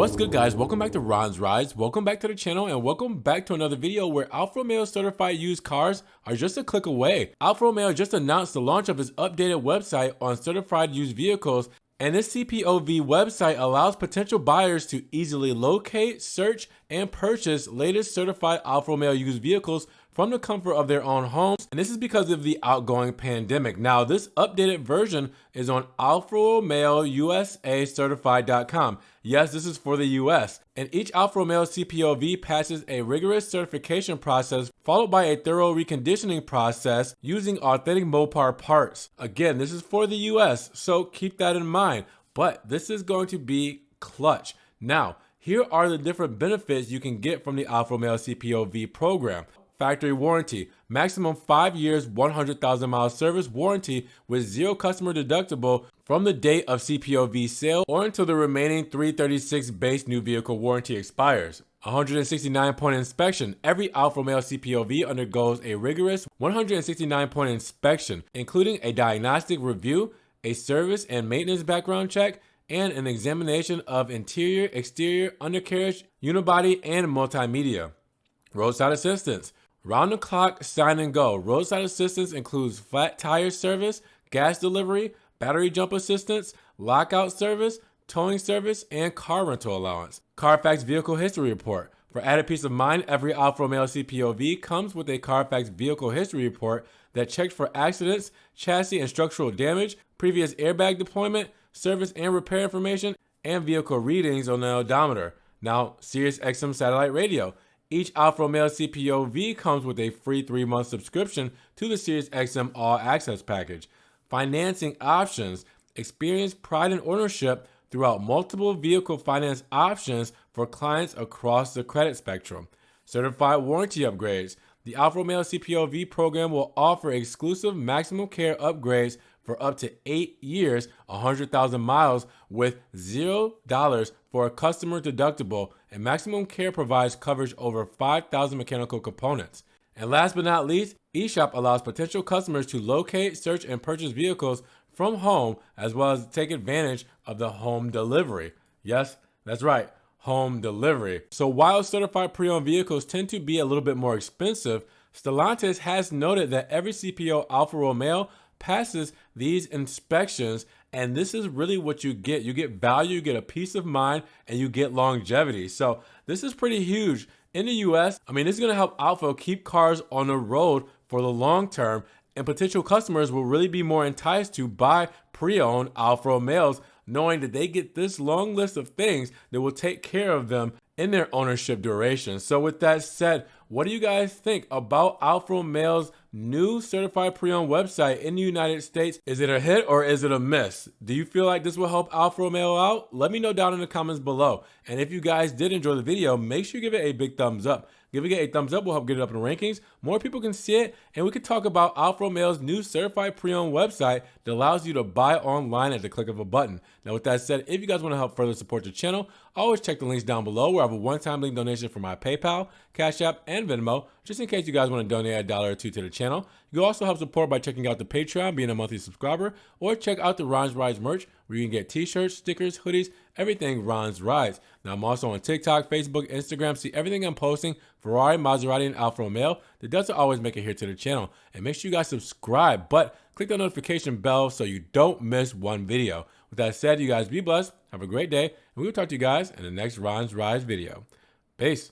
What's good, guys? Welcome back to Ron's Rides. Welcome back to the channel and welcome back to another video where Alfa Romeo certified used cars are just a click away. Alfa Romeo just announced the launch of its updated website on certified used vehicles, and this CPOV website allows potential buyers to easily locate, search, and purchase latest certified Alfa Romeo used vehicles from the comfort of their own homes. And this is because of the outgoing pandemic. Now, this updated version is on Alfa Romeo USA Certified.com. Yes, this is for the US. And each Alfa Romeo CPOV passes a rigorous certification process followed by a thorough reconditioning process using authentic Mopar parts. Again, this is for the US, so keep that in mind. But this is going to be clutch. Now, here are the different benefits you can get from the Alfa Romeo CPOV program. Factory warranty, maximum 5 years, 100,000 mile service warranty with zero customer deductible from the date of CPOV sale or until the remaining 336 base new vehicle warranty expires. 169-point inspection. Every Alfa Romeo CPOV undergoes a rigorous 169-point inspection, including a diagnostic review, a service and maintenance background check, and an examination of interior, exterior, undercarriage, unibody, and multimedia. Roadside assistance. Round the clock, sign and go. Roadside assistance includes flat tire service, gas delivery, battery jump assistance, lockout service, towing service, and car rental allowance. Carfax vehicle history report. For added peace of mind, every Alfa Romeo CPOV comes with a Carfax vehicle history report that checks for accidents, chassis and structural damage, previous airbag deployment, service and repair information, and vehicle readings on the odometer. Now, Sirius XM satellite radio. Each Alfa Romeo CPOV comes with a free 3-month subscription to the Sirius XM All Access package. Financing options. Experience pride in ownership throughout multiple vehicle finance options for clients across the credit spectrum. Certified warranty upgrades. The Alfa Romeo CPOV program will offer exclusive maximum care upgrades for up to 8 years, 100,000 miles with $0 for a customer deductible, and maximum care provides coverage over 5,000 mechanical components. And last but not least, eShop allows potential customers to locate, search, and purchase vehicles from home, as well as take advantage of the home delivery. Yes, that's right, home delivery. So while certified pre-owned vehicles tend to be a little bit more expensive, Stellantis has noted that every CPO Alfa Romeo passes these inspections, and this is really what you get. You get value, you get a peace of mind, and you get longevity. So this is pretty huge. In the US, I mean, this is gonna help Alfa keep cars on the road for the long term, and potential customers will really be more enticed to buy pre-owned Alfa Romeos, knowing that they get this long list of things that will take care of them in their ownership duration. So with that said, what do you guys think about Alfa Romeo's new certified pre-owned website in the United States? Is it a hit or is it a miss? Do you feel like this will help Alfa Romeo out? Let me know down in the comments below. And if you guys did enjoy the video, make sure you give it a big thumbs up. Giving it a thumbs up will help get it up in the rankings. More people can see it, and we could talk about Alfa Romeo's new certified pre-owned website that allows you to buy online at the click of a button. Now, with that said, if you guys want to help further support the channel, always check the links down below where I have a one-time link donation for my PayPal, Cash App, and Venmo, just in case you guys want to donate $1 or $2 to the channel. You can also help support by checking out the Patreon, being a monthly subscriber, or check out the Ron's Rides merch where you can get t-shirts, stickers, hoodies, everything Ron's Rides. Now, I'm also on TikTok, Facebook, Instagram. See everything I'm posting, Ferrari, Maserati, and Alfa Romeo. That doesn't always make it here to the channel. And make sure you guys subscribe, but click the notification bell so you don't miss one video. With that said, you guys be blessed, have a great day, and we will talk to you guys in the next Ron's Rides video. Peace.